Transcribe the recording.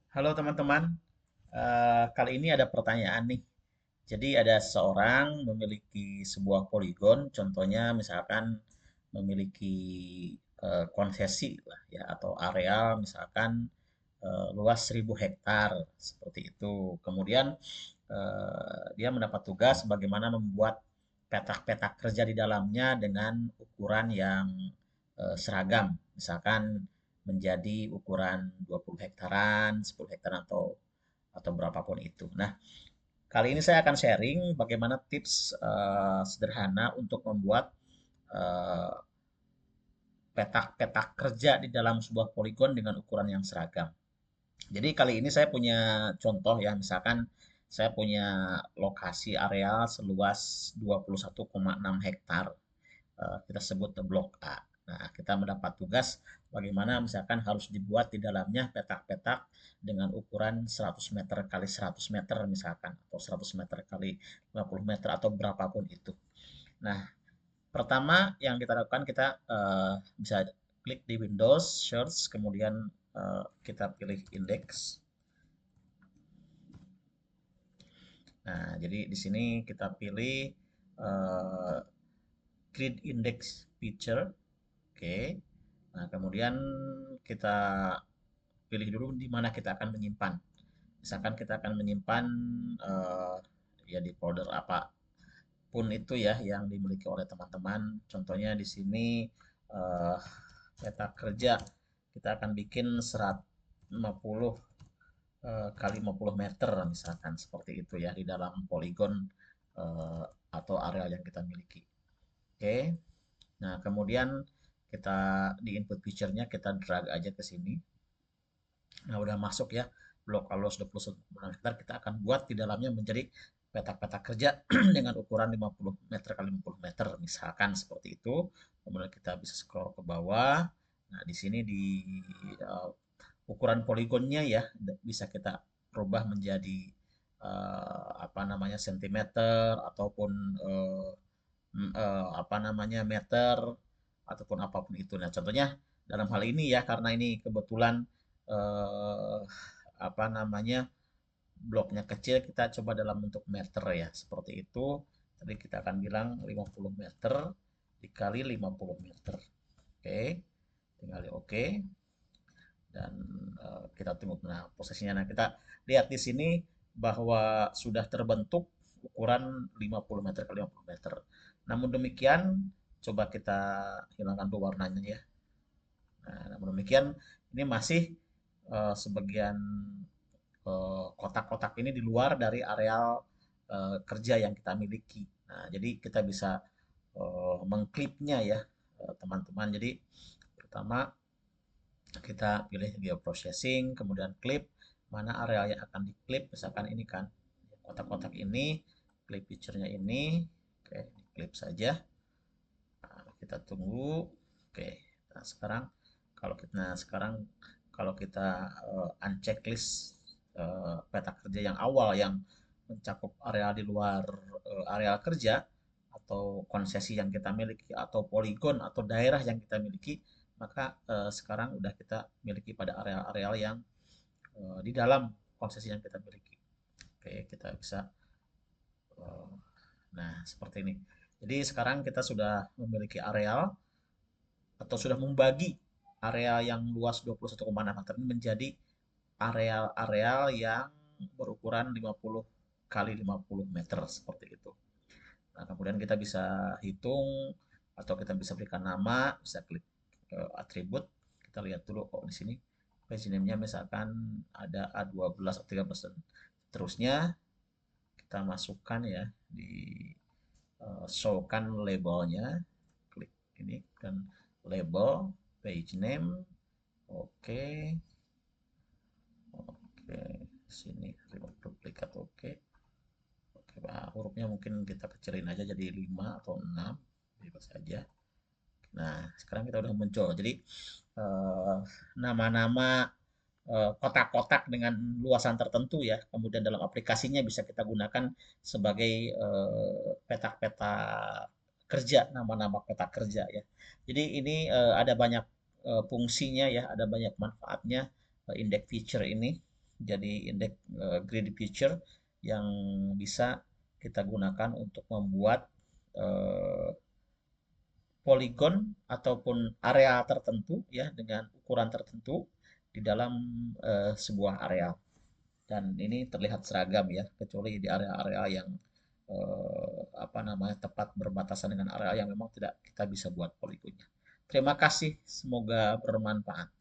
Halo teman-teman. Kali ini ada pertanyaan nih. Jadi ada seseorang memiliki sebuah poligon, contohnya misalkan memiliki konsesi lah ya atau areal misalkan luas 1.000 hektar seperti itu. Kemudian dia mendapat tugas bagaimana membuat petak-petak kerja di dalamnya dengan ukuran yang seragam. Misalkan menjadi ukuran 20 hektaran, 10 hektaran atau berapapun itu. Nah, kali ini saya akan sharing bagaimana tips sederhana untuk membuat eh, petak-petak kerja di dalam sebuah poligon dengan ukuran yang seragam. Jadi kali ini saya punya contoh ya, misalkan saya punya lokasi areal seluas 21,6 hektar. Kita sebut blok A. Nah, kita mendapat tugas bagaimana misalkan harus dibuat di dalamnya petak-petak dengan ukuran 100 meter kali 100 meter misalkan, atau 100 meter kali 50 meter atau berapapun itu. Nah, pertama yang kita lakukan kita bisa klik di Windows, search, kemudian kita pilih index. Nah, jadi di sini kita pilih eh, grid index feature. Oke. Nah, kemudian kita pilih dulu di mana kita akan menyimpan. Misalkan kita akan menyimpan eh, ya di folder apapun itu ya yang dimiliki oleh teman-teman. Contohnya di sini eh, peta kerja kita akan bikin 150 kali 50 meter misalkan seperti itu ya di dalam poligon eh, atau area yang kita miliki. Oke. Nah, kemudian kita di input feature-nya kita drag aja ke sini. Nah, udah masuk ya blok alus 21 hektar, kita akan buat di dalamnya menjadi petak-petak kerja dengan ukuran 50 meter kali 50 meter misalkan seperti itu. Kemudian kita bisa scroll ke bawah. Nah, di sini di uh, ukuran poligonnya ya bisa kita rubah menjadi apa namanya sentimeter ataupun apa namanya meter ataupun apapun itu. Nah, contohnya dalam hal ini ya karena ini kebetulan eh, apa namanya bloknya kecil kita coba dalam bentuk meter ya seperti itu. Tadi kita akan bilang 50 meter dikali 50 meter. Oke, tinggal di oke dan kita tunggu. Nah, posisinya nah kita lihat di sini bahwa sudah terbentuk ukuran 50 meter kali 50 meter. Namun demikian, coba kita hilangkan dulu warnanya ya. Nah, namun demikian ini masih sebagian kotak-kotak ini di luar dari areal kerja yang kita miliki. Nah, jadi kita bisa mengklipnya ya, teman-teman. Jadi pertama kita pilih geoprocessing, kemudian klip, mana area yang akan diklip, misalkan ini kan, kotak-kotak ini, klip picture-nya ini, oke, klip saja. Nah, kita tunggu, oke. Nah, sekarang kalau kita uncheck list peta kerja yang awal yang mencakup area di luar area kerja atau konsesi yang kita miliki atau poligon atau daerah yang kita miliki, maka sekarang udah kita miliki pada area-area yang di dalam konsesi yang kita miliki. Oke, kita bisa eh, nah seperti ini. Jadi sekarang kita sudah memiliki areal atau sudah membagi area yang luas 21,6 meter ini menjadi areal-areal yang berukuran 50 kali 50 meter seperti itu. Nah, kemudian kita bisa hitung atau kita bisa berikan nama, bisa klik atribut. Kita lihat dulu oh di sini page name-nya misalkan ada A12 atau 13 dan seterusnya kita masukkan ya di show-kan labelnya, klik ini dan label page name. Oke, oke, sini remove duplikat. Oke, oke, hurufnya mungkin kita kecilin aja jadi 5 atau 6 bebas saja. Nah, sekarang kita udah muncul. Jadi eh, nama-nama kotak-kotak dengan luasan tertentu ya. Kemudian dalam aplikasinya bisa kita gunakan sebagai petak-petak kerja, nama-nama petak kerja ya. Jadi ini ada banyak fungsinya ya, ada banyak manfaatnya index feature ini. jadi indeks greedy feature yang bisa kita gunakan untuk membuat eh, poligon ataupun area tertentu ya dengan ukuran tertentu di dalam sebuah area. Dan ini terlihat seragam ya, kecuali di area-area yang apa namanya tepat berbatasan dengan area yang memang tidak kita bisa buat poligonnya. Terima kasih, semoga bermanfaat.